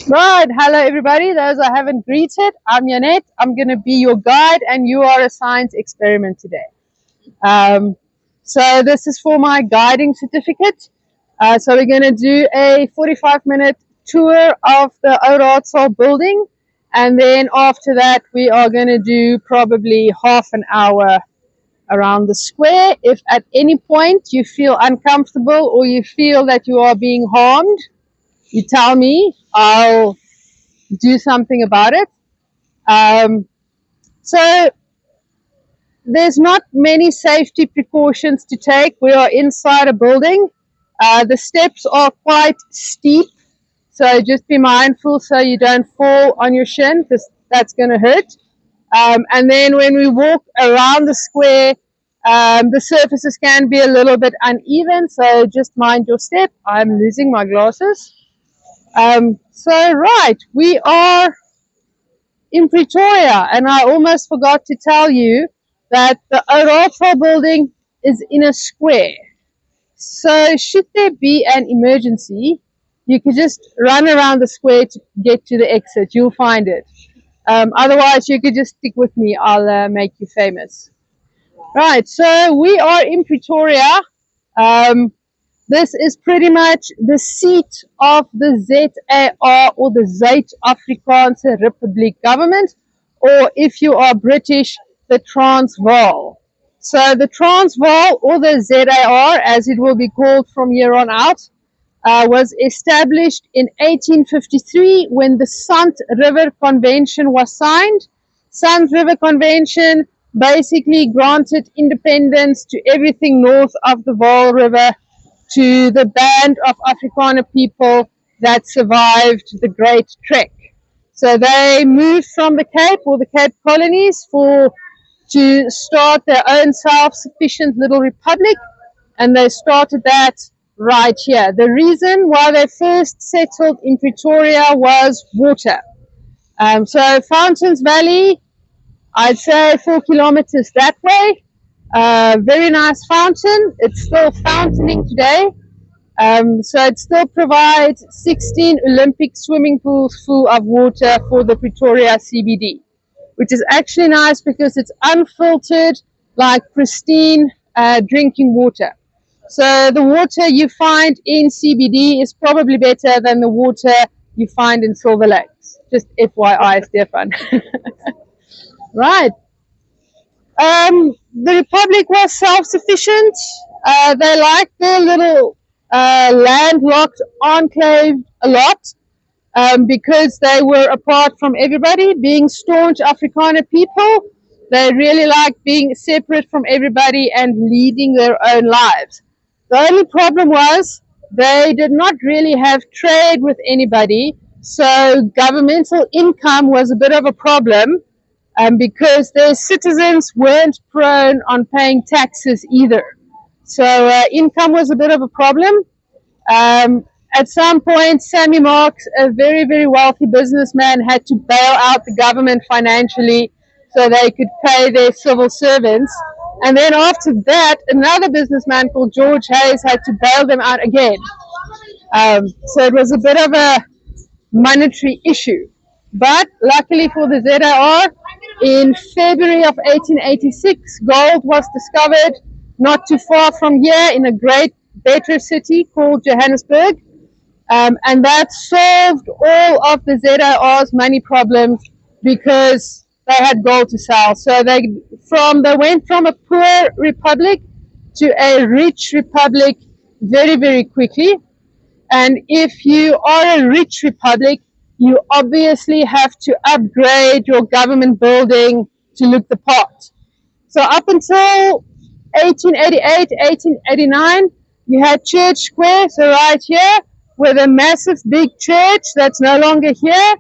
Right, hello everybody. Those I haven't greeted, I'm Janette. I'm going to be your guide, and you are a science experiment today. So this is for my guiding certificate. So we're going to do a 45-minute tour of the Raadsaal building, and then after that we are going to do probably half an hour around the square. If at any point you feel uncomfortable or you feel that you are being harmed, you tell me. I'll do something about it. So there's not many safety precautions to take. We are inside a building. The steps are quite steep, so just be mindful so you don't fall on your shin, because that's going to hurt. And then when we walk around the square, the surfaces can be a little bit uneven, so just mind your step. I'm losing my glasses. Right, we are in Pretoria, and I almost forgot to tell you that the Raadsaal building is in a square. So should there be an emergency, you could just run around the square to get to the exit. You'll find it. Otherwise, you could just stick with me. I'll make you famous. Right, so we are in Pretoria. This is pretty much the seat of the ZAR, or the Zuid-Afrikaanse Republic government, or if you are British, the Transvaal. So the Transvaal, or the ZAR, as it will be called from here on out, was established in 1853 when the Sant River Convention was signed. Sant River Convention basically granted independence to everything north of the Vaal River, to the band of Afrikaner people that survived the Great Trek. So they moved from the Cape, or the Cape Colonies, to start their own self-sufficient little republic, and they started that right here. The reason why they first settled in Pretoria was water. So Fountains Valley, I'd say 4 kilometers that way. Very nice fountain. It's still fountaining today. So it still provides 16 Olympic swimming pools full of water for the Pretoria CBD, which is actually nice because it's unfiltered, like pristine drinking water. So the water you find in CBD is probably better than the water you find in Silver Lakes. Just FYI, Stefan. Right. The Republic was self-sufficient. They liked their little landlocked enclave a lot, because they were apart from everybody. Being staunch Afrikaner people, they really liked being separate from everybody and leading their own lives. The only problem was they did not really have trade with anybody, so governmental income was a bit of a problem, because their citizens weren't prone on paying taxes either. So income was a bit of a problem. At some point, Sammy Marks, a very, very wealthy businessman, had to bail out the government financially so they could pay their civil servants. And then after that, another businessman called George Hayes had to bail them out again. So it was a bit of a monetary issue. But luckily for the ZAR, in February of 1886, gold was discovered not too far from here in a great better city called Johannesburg. And that solved all of the ZAR's money problems because they had gold to sell. So they went from a poor republic to a rich republic very, very quickly. And if you are a rich republic, you obviously have to upgrade your government building to look the part. So up until 1888, 1889, you had Church Square, so right here, with a massive big church that's no longer here.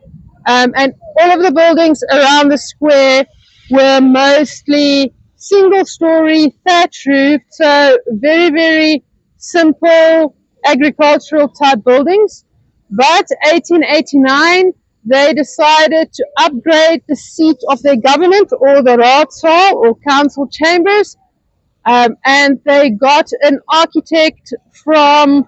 And all of the buildings around the square were mostly single-story, thatch roofed, so very, very simple agricultural type buildings. But 1889, they decided to upgrade the seat of their government, or the Raadsaal, or council chambers, and they got an architect from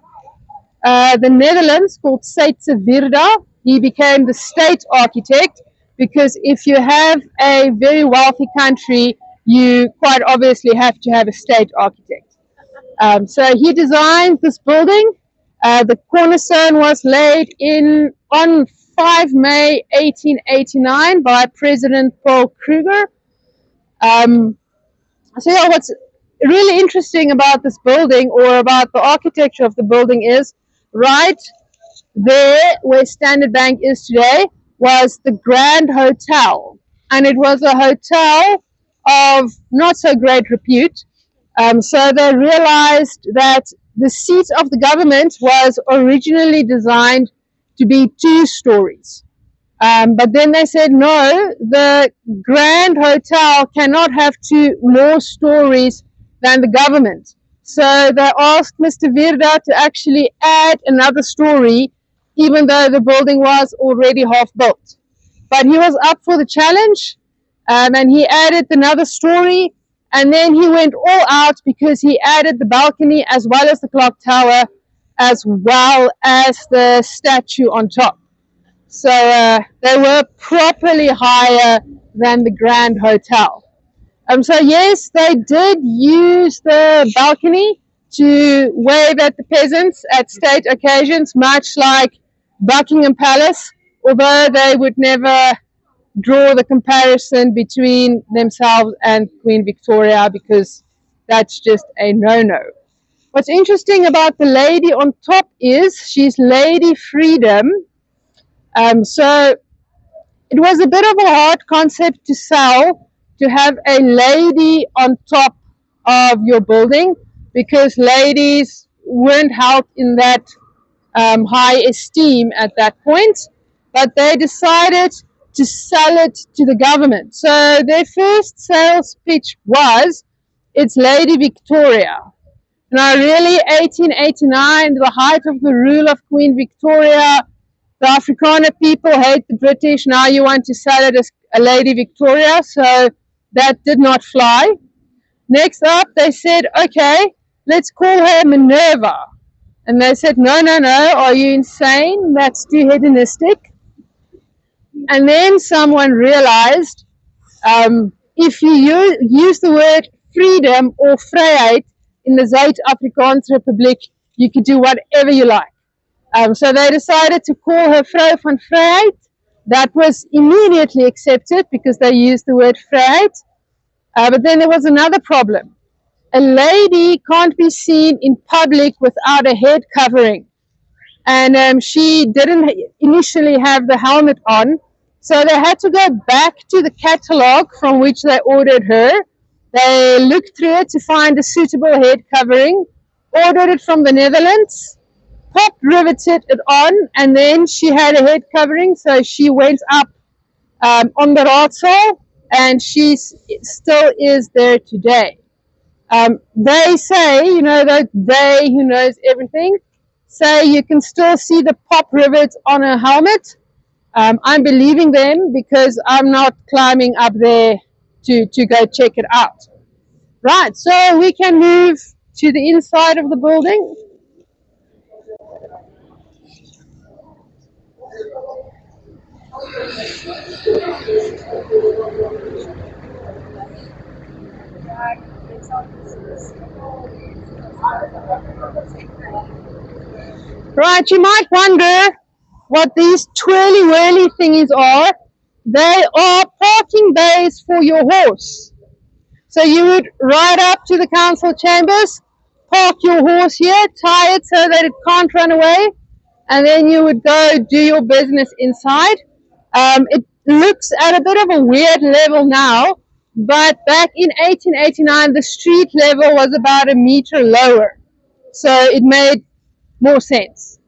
the Netherlands called Seitse Virda, he became the state architect, because if you have a very wealthy country, you quite obviously have to have a state architect. So he designed this building. The cornerstone was laid in on 5 May 1889 by President Paul Kruger. So yeah, what's really interesting about this building, or about the architecture of the building, is right there where Standard Bank is today was the Grand Hotel, and it was a hotel of not so great repute. So they realized that the seat of the government was originally designed to be 2 stories. But then they said, no, the Grand Hotel cannot have 2 more stories than the government. So they asked Mr. Virda to actually add another story, even though the building was already half built. But he was up for the challenge, and he added another story, and then he went all out because he added the balcony as well as the clock tower, as well as the statue on top. So they were properly higher than the Grand Hotel. So yes, they did use the balcony to wave at the peasants at state occasions, much like Buckingham Palace, although they would never draw the comparison between themselves and Queen Victoria, because that's just a no-no. What's interesting about the lady on top is she's Lady Freedom. So it was a bit of a hard concept to sell, to have a lady on top of your building, because ladies weren't held in that high esteem at that point. But they decided to sell it to the government. So their first sales pitch was, it's Lady Victoria. Now really, 1889, the height of the rule of Queen Victoria, the Afrikaner people hate the British. Now you want to sell it as a Lady Victoria. So that did not fly. Next up, they said, okay, let's call her Minerva. And they said, no, are you insane? That's too hedonistic. And then someone realized, if you use the word freedom or vryheid in the Zuid-Afrikaanse Republiek, you could do whatever you like. So they decided to call her Vrou van Vryheid. That was immediately accepted because they used the word vryheid. But then there was another problem. A lady can't be seen in public without a head covering. And she didn't initially have the helmet on. So they had to go back to the catalogue from which they ordered her. They looked through it to find a suitable head covering, ordered it from the Netherlands, pop riveted it on, and then she had a head covering, so she went up on the Raadsaal, and she still is there today. They say, that they who knows everything, say you can still see the pop rivets on her helmet. I'm believing them because I'm not climbing up there to go check it out. Right, so we can move to the inside of the building. Right, you might wonder what these twirly-whirly thingies are. They are parking bays for your horse. So you would ride up to the council chambers, park your horse here, tie it so that it can't run away, and then you would go do your business inside. It looks at a bit of a weird level now, but back in 1889 the street level was about a meter lower, so it made more sense.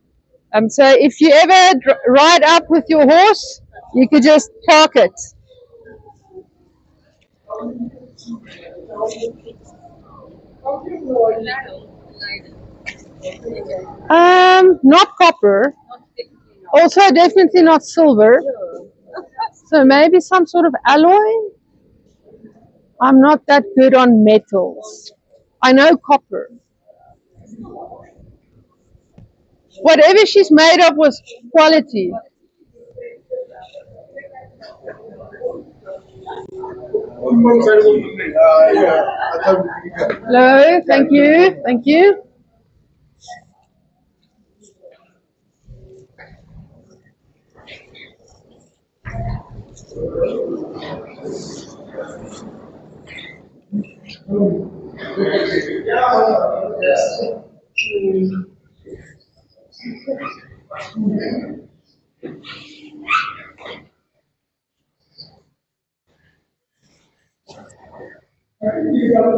So if you ever ride up with your horse, you could just park it. Not copper. Also definitely not silver. So maybe some sort of alloy. I'm not that good on metals. I know copper. Whatever she's made of was quality. Hello, thank you, thank you.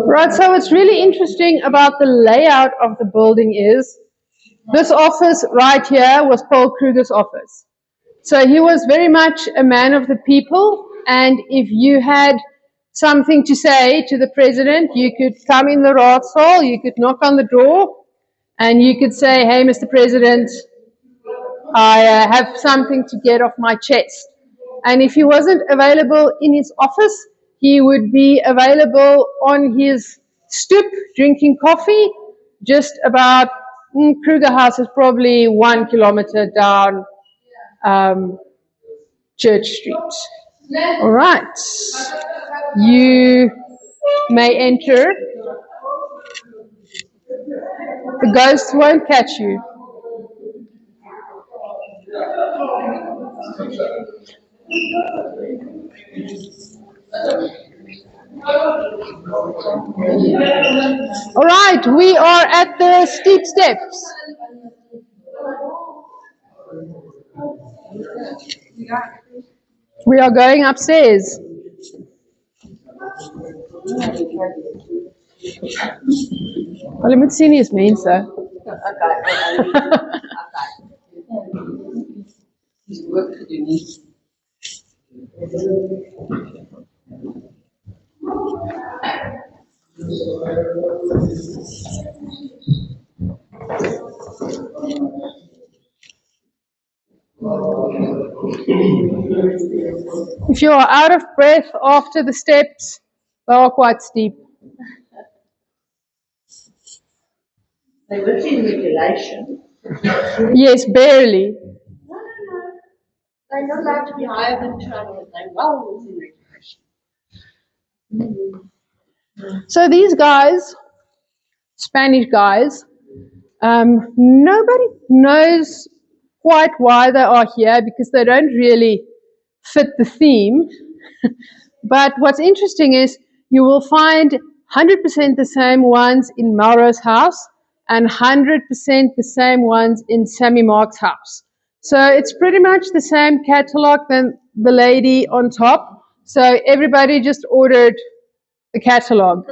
Right, so what's really interesting about the layout of the building is this office right here was Paul Kruger's office. So he was very much a man of the people, and if you had something to say to the president, you could come in the Raadsaal, you could knock on the door, and you could say, "Hey, Mr. President, I have something to get off my chest." And if he wasn't available in his office, he would be available on his stoop drinking coffee just about Kruger House is probably 1 kilometer down Church Street. All right. You may enter. The ghost won't catch you. All right, we are at the steep steps. We are going upstairs. Hulle moet sien hier's mense. If you are out of breath after the steps, they are quite steep. They were in regulation. Yes, barely. No. They're not allowed to be higher than 200. They're well within regulation. So these guys, Spanish guys, nobody knows quite why they are here because they don't really fit the theme. But what's interesting is you will find 100% the same ones in Melrose House and 100% the same ones in Sammy Mark's house. So it's pretty much the same catalog than the lady on top. So everybody just ordered the catalog.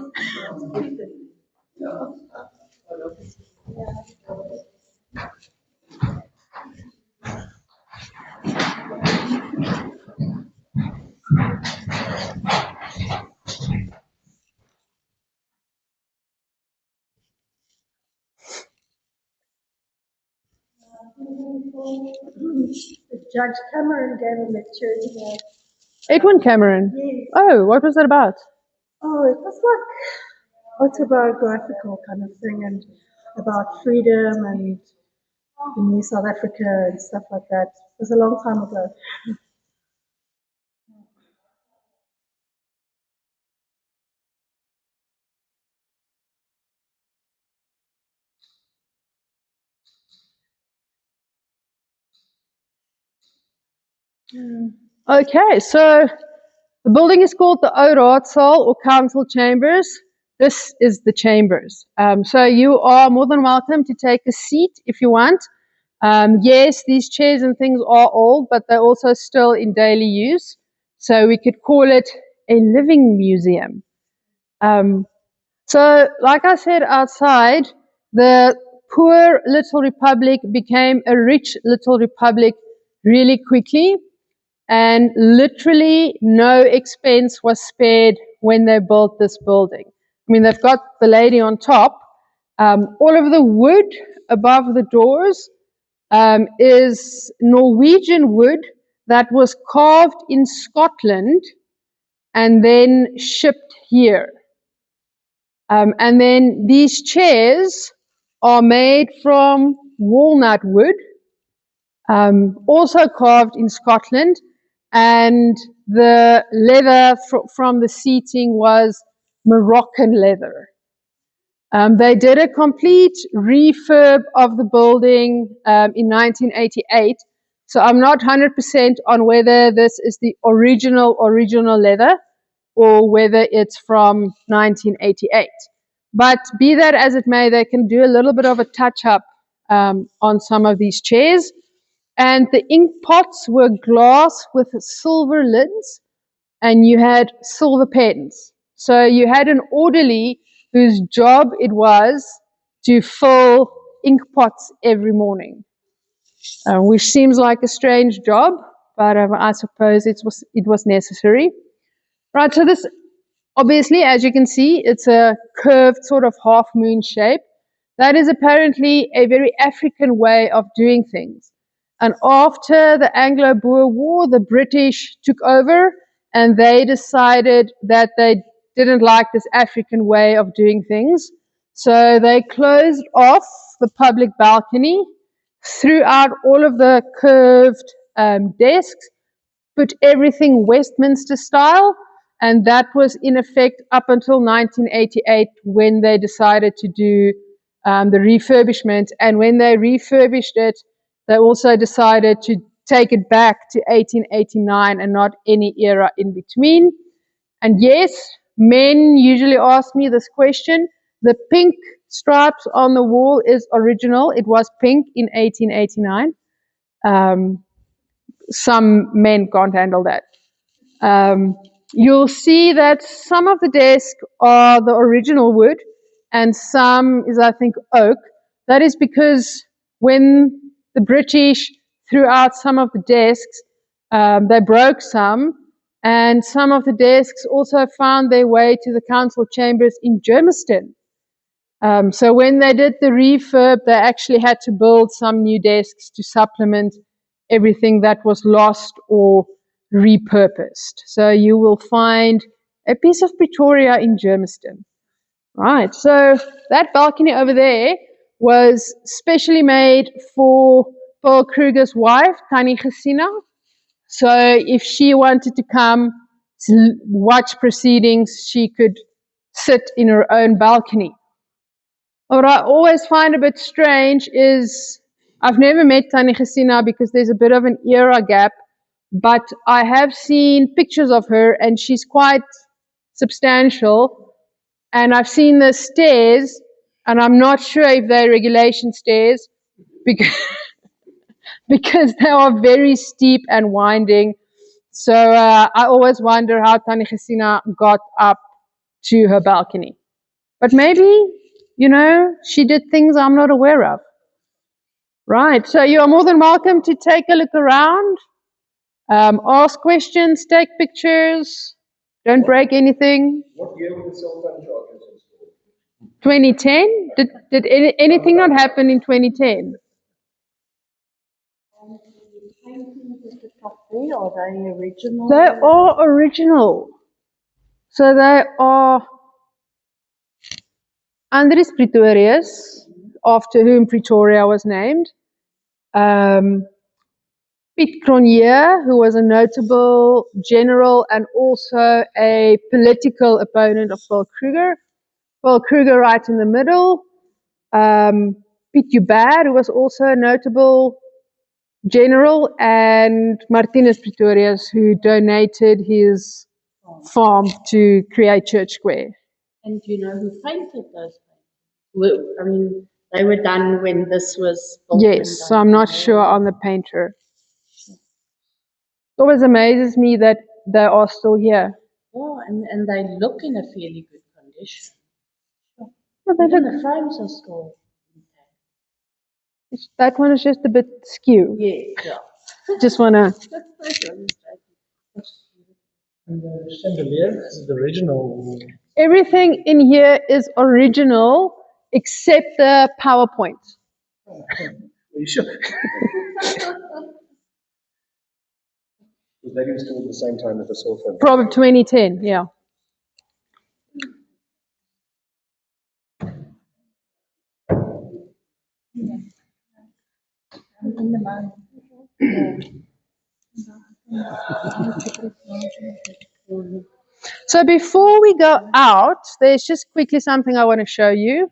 Judge Cameron gave a lecture today. Edwin Cameron? Yes. Oh, what was that about? Oh, it was like autobiographical kind of thing and about freedom and the new South Africa and stuff like that. It was a long time ago. Okay, so the building is called the Raadsaal or Council Chambers. This is the chambers. So you are more than welcome to take a seat if you want. Yes, these chairs and things are old, but they're also still in daily use. So we could call it a living museum. So, like I said outside, the poor little republic became a rich little republic really quickly, and literally no expense was spared when they built this building. I mean, they've got the lady on top. All of the wood above the doors is Norwegian wood that was carved in Scotland and then shipped here. And then these chairs are made from walnut wood, also carved in Scotland, and the leather from the seating was Moroccan leather. They did a complete refurb of the building in 1988. So I'm not 100% on whether this is the original leather or whether it's from 1988. But be that as it may, they can do a little bit of a touch up on some of these chairs. And the ink pots were glass with silver lids, and you had silver pens. So you had an orderly whose job it was to fill ink pots every morning, which seems like a strange job, but I suppose it was necessary. Right, so this, obviously, as you can see, it's a curved sort of half moon shape. That is apparently a very African way of doing things. And after the Anglo-Boer War, the British took over and they decided that they didn't like this African way of doing things. So they closed off the public balcony, threw out all of the curved desks, put everything Westminster style, and that was in effect up until 1988 when they decided to do the refurbishment. And when they refurbished it, they also decided to take it back to 1889 and not any era in between. And yes, men usually ask me this question. The pink stripes on the wall is original. It was pink in 1889. Some men can't handle that. You'll see that some of the desks are the original wood and some is, I think, oak. That is because when the British threw out some of the desks, they broke some, and some of the desks also found their way to the council chambers in Germiston. So when they did the refurb, they actually had to build some new desks to supplement everything that was lost or repurposed. So you will find a piece of Pretoria in Germiston. Right, so that balcony over there was specially made for Paul Kruger's wife, Tannie Gesina. So if she wanted to come to watch proceedings, she could sit in her own balcony. What I always find a bit strange is I've never met Tannie Gesina because there's a bit of an era gap, but I have seen pictures of her and she's quite substantial. And I've seen the stairs, and I'm not sure if they're regulation stairs because, because they are very steep and winding. So I always wonder how Tannie Gesina got up to her balcony. But maybe, she did things I'm not aware of. Right, so you are more than welcome to take a look around, ask questions, take pictures, don't break anything. What year were the cell phone chargers installed? 2010? Did anything not happen in 2010? Are they original? They are original. So they are Andries Pretorius, after whom Pretoria was named. Piet Cronje, who was a notable general and also a political opponent of Paul Kruger. Paul Kruger right in the middle. Piet Joubert, who was also a notable general, and Martinus Pretorius, who donated his farm to create Church Square. And do you know who painted those paintings? I mean, they were done when this was built. Yes, so I'm not sure on the painter. It always amazes me that they are still here. Oh, and they look in a fairly good condition. Well, they Even look, the frames are still intact. that one is just a bit skew. Yeah. Just want to... And the chandelier is the original. Everything in here is original except the PowerPoint. Are you sure? Was that installed at the same time as the cell phone? Probably 2010, yeah. So before we go out, there's just quickly something I want to show you.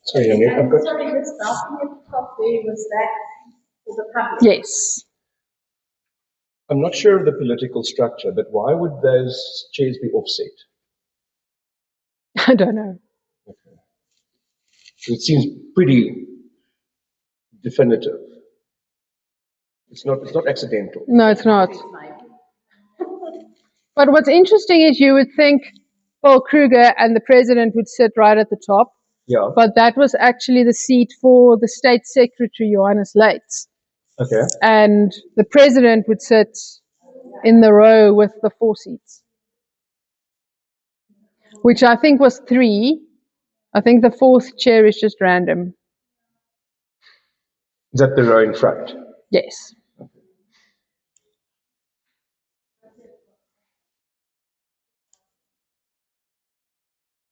Sorry, Yannick, I've got. Sorry, this balcony at the top there, was that for the public? Yes. I'm not sure of the political structure, but why would those chairs be offset? I don't know. It seems pretty definitive. It's not accidental. No, it's not. But what's interesting is you would think Paul Kruger and the president would sit right at the top. Yeah. But that was actually the seat for the state secretary, Johannes Leitz. Okay. And the president would sit in the row with the 4 seats, which I think was 3. I think the 4th chair is just random. Is that the row in front? Yes.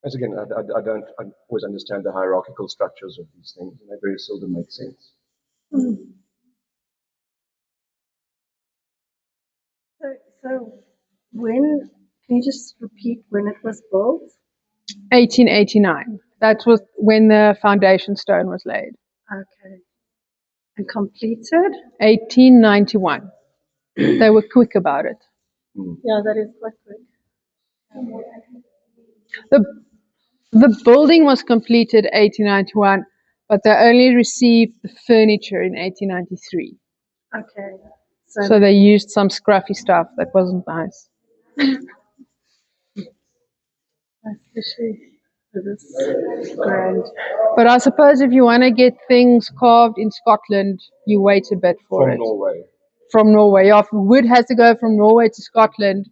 As again, I don't always understand the hierarchical structures of these things, and they very seldom make sense. So when, can you just repeat when it was built? 1889. That was when the foundation stone was laid. Okay. And completed? 1891. They were quick about it. Yeah, that is quite quick. The building was completed 1891, but they only received the furniture in 1893. Okay. So they used some scruffy stuff that wasn't nice. Especially for this grand. But I suppose if you want to get things carved in Scotland, you wait a bit for it. From Norway. From Norway. Yeah, wood has to go from Norway to Scotland,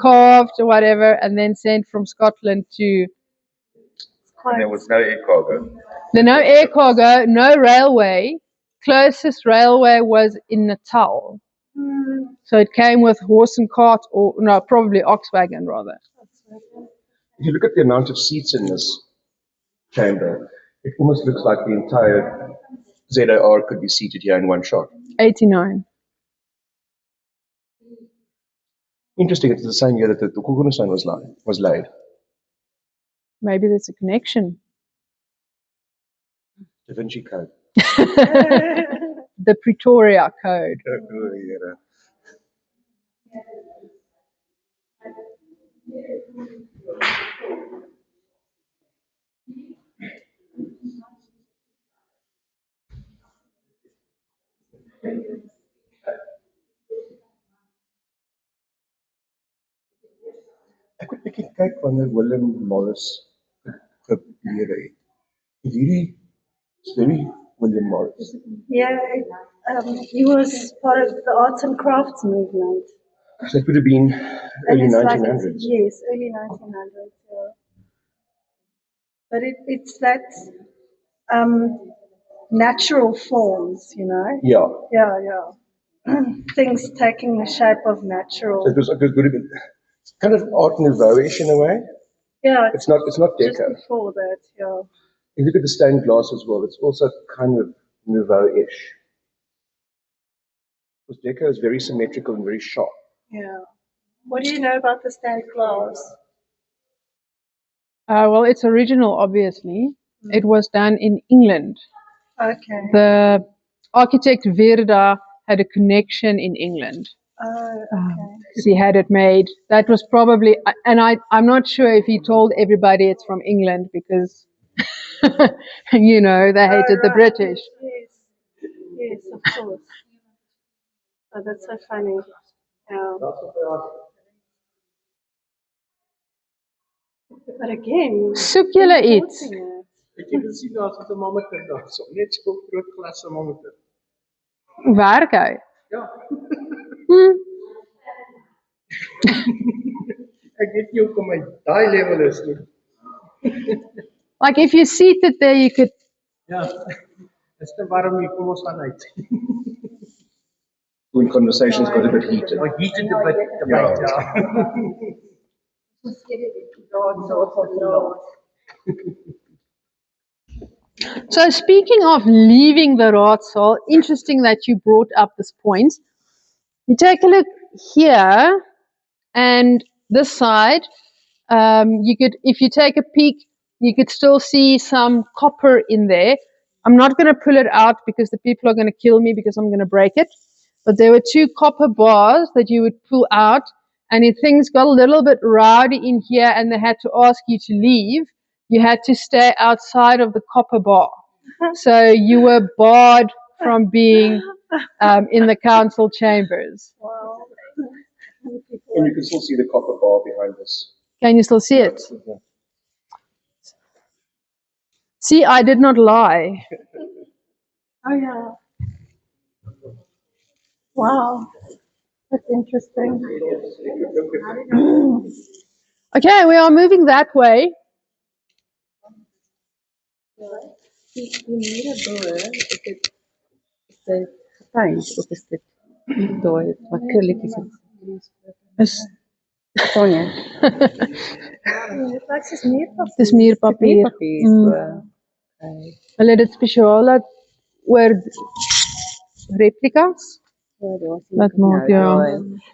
carved or whatever, and then sent from Scotland to... And there was no air cargo. No air cargo, no railway. Closest railway was in Natal. So it came with horse and cart, or no, probably ox wagon rather. If you look at the amount of seats in this chamber, it almost looks like the entire ZAR could be seated here in one shot. 89. Interesting, it's the same year that the Kukunusan was laid. Maybe there's a connection. Da Vinci Code. The Pretoria Code. Ek het 'n bietjie kyk wanneer William Morris gelewe het. Hierdie is very William Morris. Yeah, he was part of the arts and crafts movement. So it would have been early And it's 1900s. Yes, early 1900s. Yeah. But it's that natural forms, you know. Yeah. Yeah. Things taking the shape of natural. So it would have been kind of Art Nouveau-ish in a way. Yeah, It's not just deco. before that. Yeah. If you look at the stained glass as well, it's also kind of Nouveau-ish. Because deco is very symmetrical and very sharp. Yeah. What do you know about the stained glass? Well, it's original, obviously. It was done in England. Okay. The architect Verda had a connection in England. Okay. So he had it made. That was probably, and I'm not sure if he told everybody it's from England because, you know, they hated the British. Yes, of course. Oh, that's so funny. Yeah. But again, Soek julle iets? Het jy gesien daar's 'n thermometer daar, so net so 'n groot glas thermometer. Werk hy? Ja. Ek weet nie hoekom my daai level is nie. Like if you seated there, you could... Ja. Is te warm hier, kom ons gaan uit. When conversations got a bit heated. Oh, heated a bit, ja. So speaking of leaving the Raadsaal, interesting that you brought up this point. You take a look here and this side. You could, if you take a peek, you could still see some copper in there. I'm not going to pull it out because the people are going to kill me because I'm going to break it. But there were 2 copper bars that you would pull out, and if things got a little bit rowdy in here and they had to ask you to leave, you had to stay outside of the copper bar. So you were barred from being in the council chambers. Wow. And you can still see the copper bar behind us. Can you still see it? Yeah. See, I did not lie. Oh yeah. Wow. That's interesting. Okay, we are moving that way. Die mure bo, is dit gepaint of is dit daai wat krulletjies is? Verstaan jy? Dit lyk soos muurpapier. Dis muurpapier. Hulle het dit spesiaal laat oor replikas. Wat maak ja.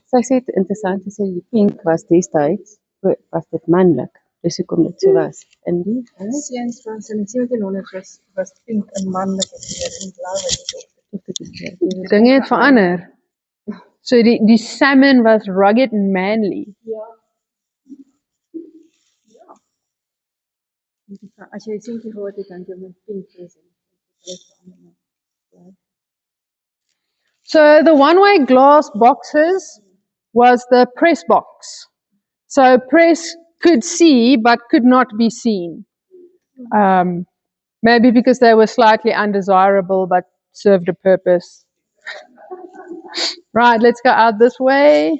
Sy sê dit interessant is die pink was destyds was dit manlik. Dis hoekom dit so was. In die Seuns van in 1700 was pink 'n manlike kleur en blou was Dinge het verander. So die salmon was rugged and manly. Ja. As jy 'n seentjie gehad het dan jy met pink is. So the one-way glass boxes was the press box. So press could see but could not be seen. Maybe because they were slightly undesirable but served a purpose. Right, let's go out this way.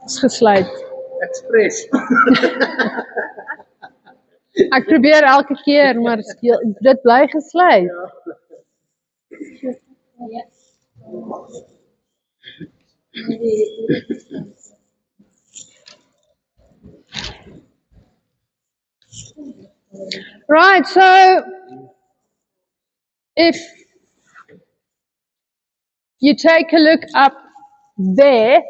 Is gesluit. Express. Ek probeer elke keer, maar dit bly gesluit. Right, so if you take a look up there,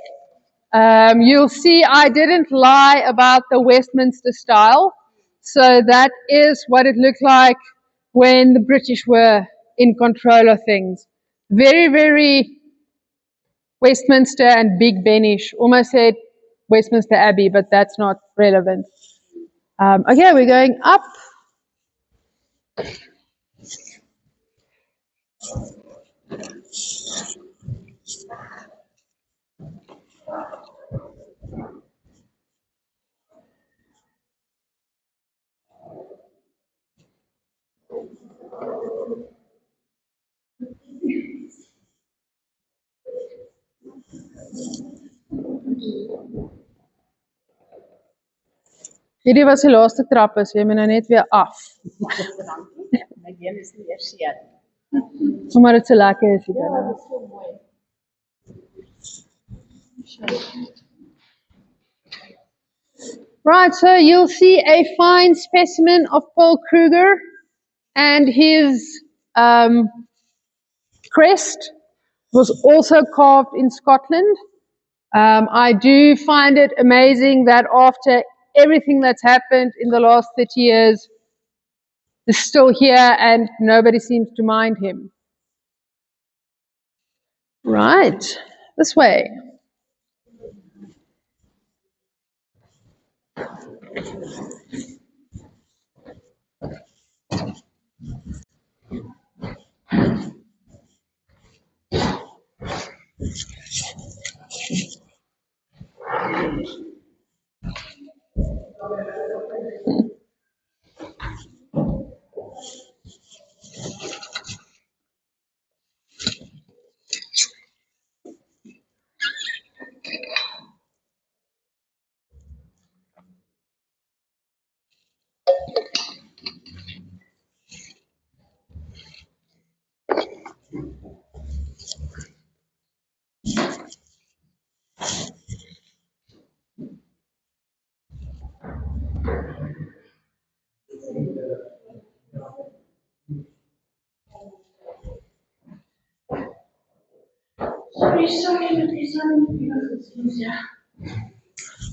you'll see I didn't lie about the Westminster style. So that is what it looked like when the British were in control of things. Very, very Westminster and Big Benish. Almost said Westminster Abbey, but that's not relevant. Okay, we're going up. Hierdie was die laaste trap, so jy moet nou net weer af. My been is nie eers seer. Omdat dit so lekker is hier binne. Dit is so mooi. Right, so you'll see a fine specimen of Paul Kruger and his crest was also carved in Scotland. I do find it amazing that after everything that's happened in the last 30 years, he's still here and nobody seems to mind him. Right, this way.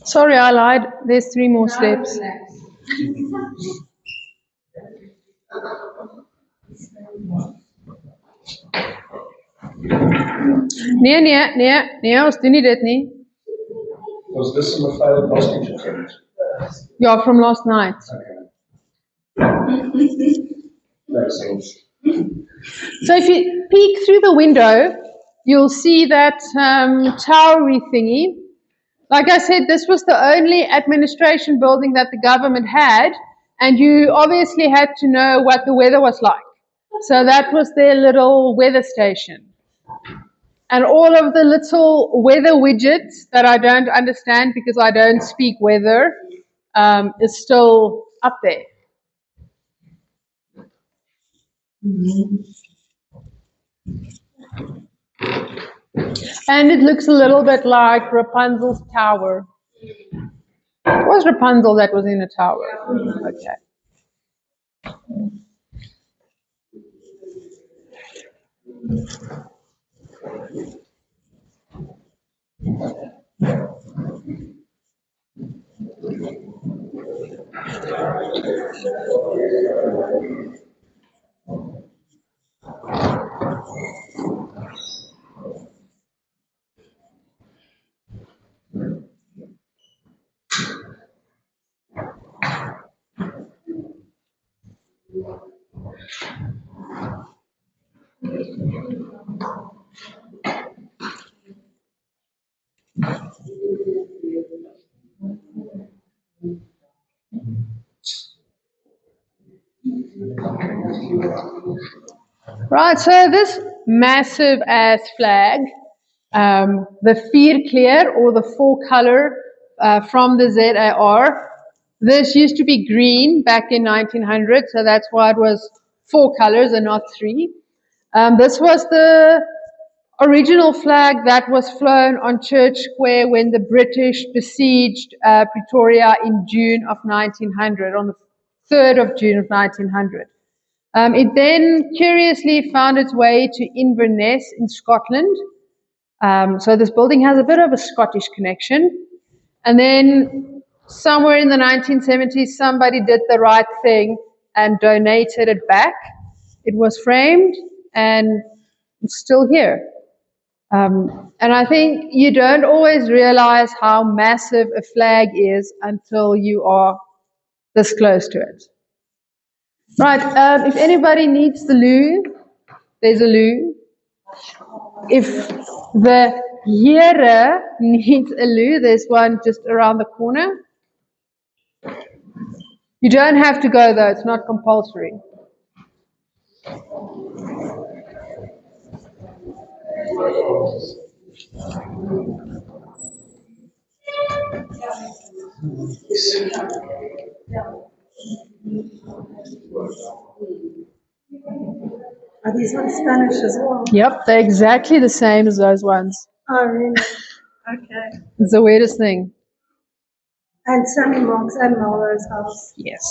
Sorry, I lied. There's 3 more steps. Nee, ons doen nie dit nie. Was this in the failed hostage attempt? Yeah, from last night. Makes sense. So if you peek through the window, you'll see that towery thingy. Like I said, this was the only administration building that the government had, and you obviously had to know what the weather was like. So that was their little weather station. And all of the little weather widgets that I don't understand because I don't speak weather is still up there. And it looks a little bit like Rapunzel's tower. It was Rapunzel that was in a tower. Okay. Right, so this massive ass flag, the vierkleur or the 4-color from the ZAR, this used to be green back in 1900, so that's why it was 4 colors and not 3. This was the original flag that was flown on Church Square when the British besieged Pretoria in June of 1900, on the 3rd of June of 1900. It then curiously found its way to Inverness in Scotland. So this building has a bit of a Scottish connection. And then somewhere in the 1970s, somebody did the right thing and donated it back. It was framed and it's still here. And I think you don't always realize how massive a flag is until you are this close to it. Right, if anybody needs the loo, there's a loo. If the Here needs a loo, there's one just around the corner. You don't have to go though, it's not compulsory. Are these ones Spanish as well? Yep, they're exactly the same as those ones. Oh, really? Okay. It's the weirdest thing. And Sammy Marks and Melrose House. Yes.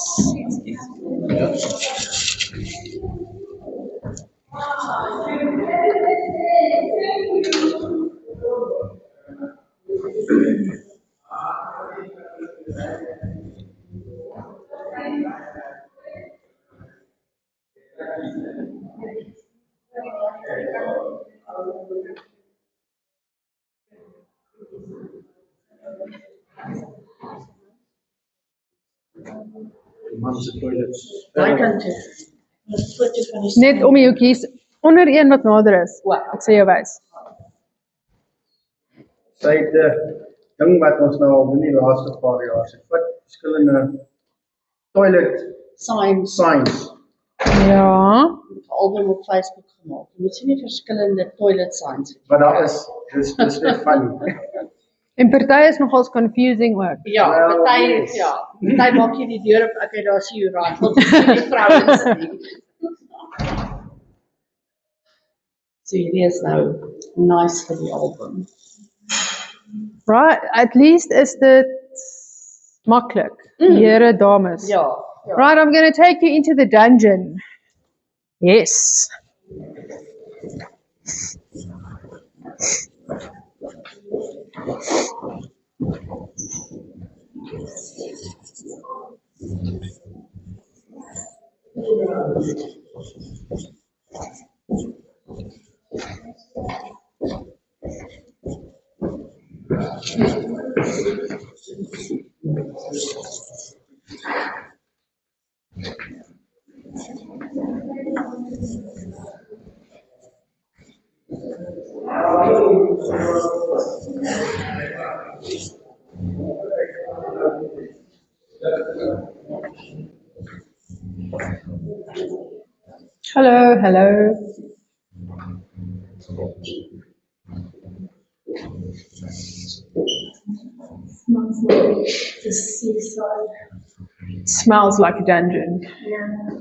Net om die hoekies, onder een wat nader is. Ek sê jou wys. Sy het 'n ding wat ons nou al in die laaste paar jaar se vat verskillende toilet signs. Ja. album op Facebook gemaak. Jy moet sien die verskillende toilet signs. Maar daar is dis net funny. En party is nogals confusing ook. Ja, Wel, party yes. party maak jy die deur op, okay, daar sien jy raak. Tot die vrouens nie. So hierdie is nou nice vir die album. Right, at least is dit maklik. Here dames. Ja. Right, I'm going to take you into the dungeon. Yes. Hello, hello. Smells like the seaside. Smells like a dungeon. Yeah.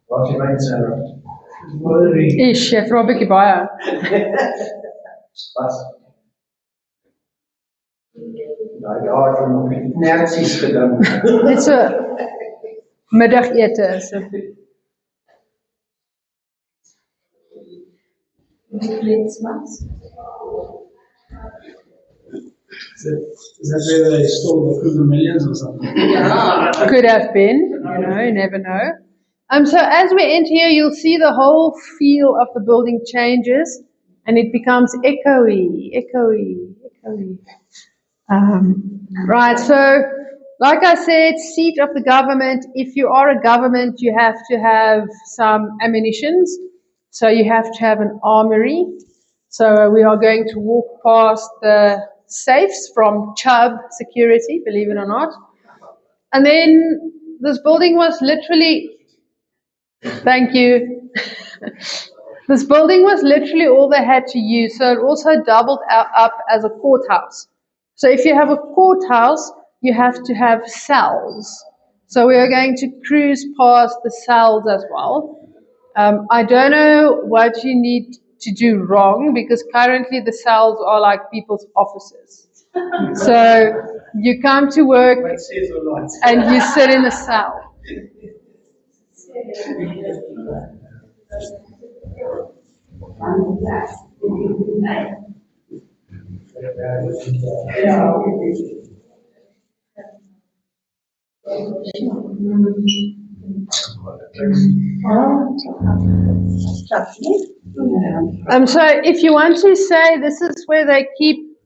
Wat jy mense Ish, jy vra 'n bietjie baie. was. Daai daar het nog nertsies gedink. Net so middagete so. Is that where they stole the Kruger millions or something? Could have been, you never know. So as we enter here, you'll see the whole feel of the building changes, and it becomes echoey. Right, so like I said, seat of the government. If you are a government, you have to have some ammunitions. So you have to have an armory. So we are going to walk past the safes from Chubb Security, believe it or not. And then this building was literally, thank you. This building was literally all they had to use. So it also doubled up as a courthouse. So if you have a courthouse, you have to have cells. So we are going to cruise past the cells as well. I don't know what you need to do wrong because currently the cells are like people's offices. So you come to work and you sit in a cell. So if you want to say this is where they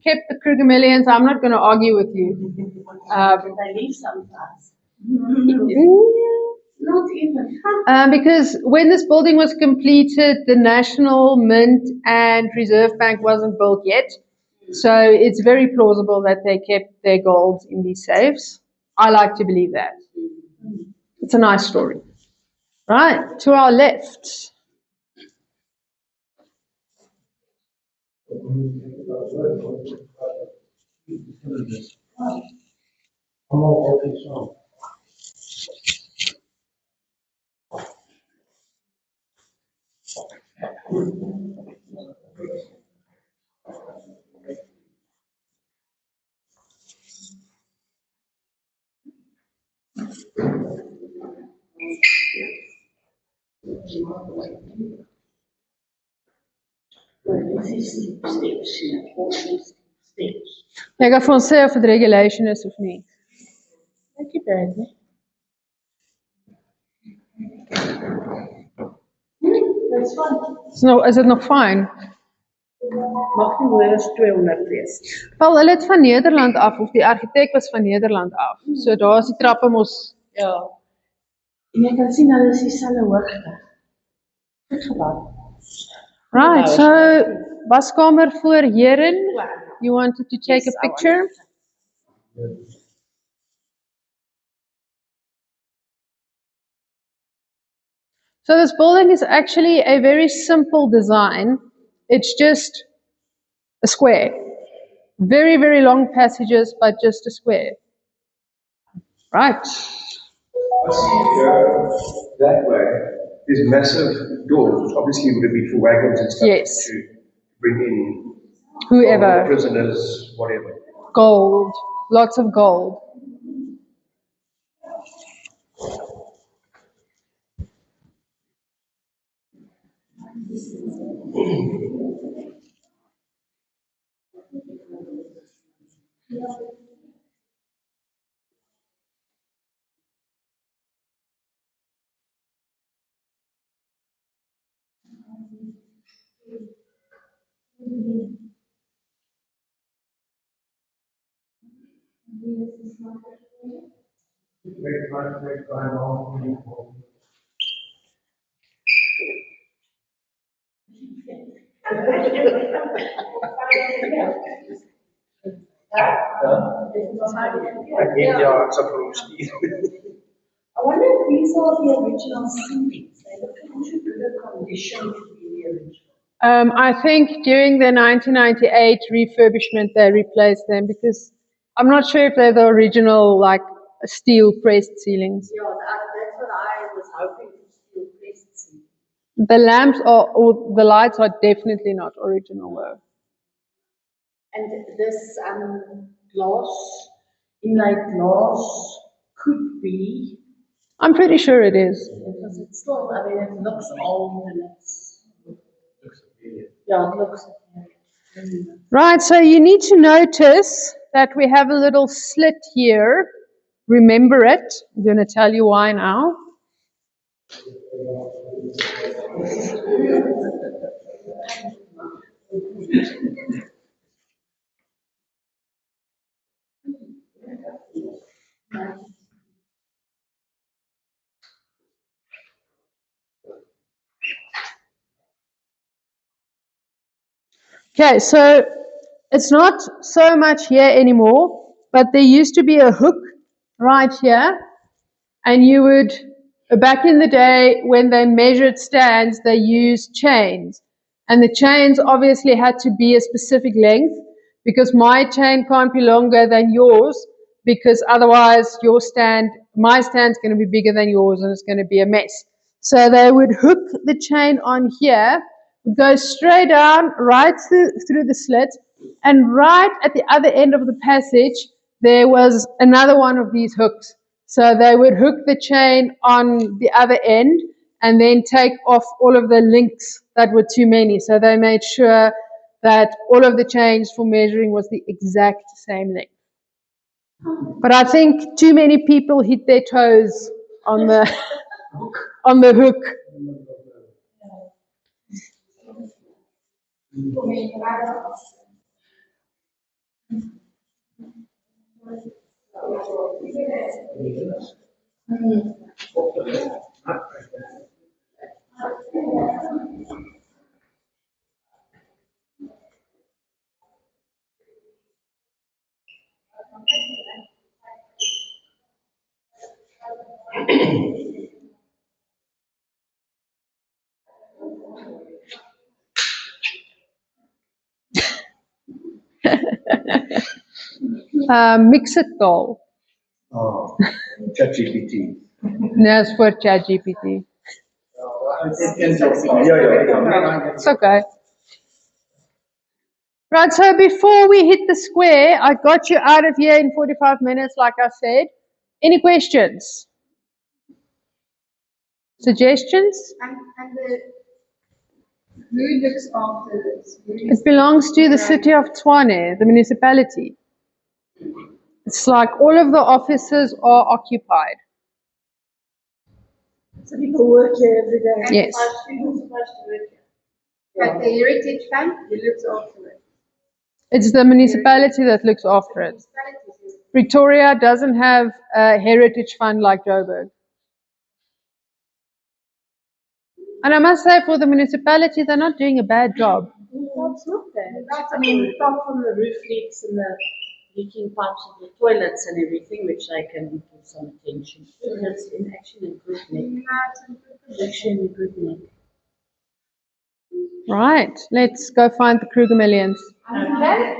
kept the Kruger millions, I'm not going to argue with you. They leave some fast. Not even. Because when this building was completed, the National Mint and Reserve Bank wasn't built yet. So it's very plausible that they kept their gold in these safes. I like to believe that. It's a nice story. Right, to our left. Jy kan vir ons sê of dit regulation is of nie. Ek het dit, né? That's fine. Is dit nog fyn? Mag nie meer as 200 wees. Wel, hulle het van Nederland af of die argitek was van Nederland af. So daar is die trappe mos. Ja. En jy kan sien hulle is dieselfde hoogte. Goed gebou. Right, so waskamer voor hierin. You wanted to take a picture? So this building is actually a very simple design. It's just a square. Very, very long passages, but just a square. Right. That way, there's massive doors, which obviously would have been for wagons and stuff Yes. to bring in Whoever. prisoners, whatever. Gold. Lots of gold. Ja, it's a promotion. I wonder if these are the original ceilings. They look in too good a condition to be the original. I think during the 1998 refurbishment, they replaced them because I'm not sure if they're the original, like, steel pressed ceilings. Yeah, that's what I was hoping to still pressed see. The lamps are, or the lights are definitely not original though. And this glass, inlaid glass, could be, I'm pretty sure it is. because it's still, I mean, it looks old and it's, yeah, it looks. Right, so you need to notice that we have a little slit here. Remember it. I'm going to tell you why now. Okay, so it's not so much here anymore, but there used to be a hook right here, and you would, back in the day when they measured stands, they used chains, and the chains obviously had to be a specific length because my chain can't be longer than yours, because otherwise my stand's going to be bigger than yours and it's going to be a mess. So they would hook the chain on here, would go straight down, right through the slit, and right at the other end of the passage, there was another one of these hooks. So they would hook the chain on the other end and then take off all of the links that were too many. So they made sure that all of the chains for measuring was the exact same length. But I think too many people hit their toes on the on the hook. Mix it goal. Oh, ChatGPT. No, it's for ChatGPT. Yeah. It's okay. Right, so before we hit the square, I got you out of here in 45 minutes, like I said. Any questions? Suggestions? And who looks after this? It belongs to the city of Tshwane, the municipality. It's like all of the offices are occupied. So people work here every day. Yes. Who's supposed to work here? But the Heritage Fund, who looks after it? It's the municipality that looks after it. Pretoria doesn't have a heritage fund like Joburg. And I must say, for the municipality, they're not doing a bad job. Well, it's not bad. I mean, apart from the roof leaks and the leaking pipes of the toilets and everything, which they can give some attention to, it's in actually in good nick. It's actually in good nick. Right, let's go find the Kruger Millions. Okay.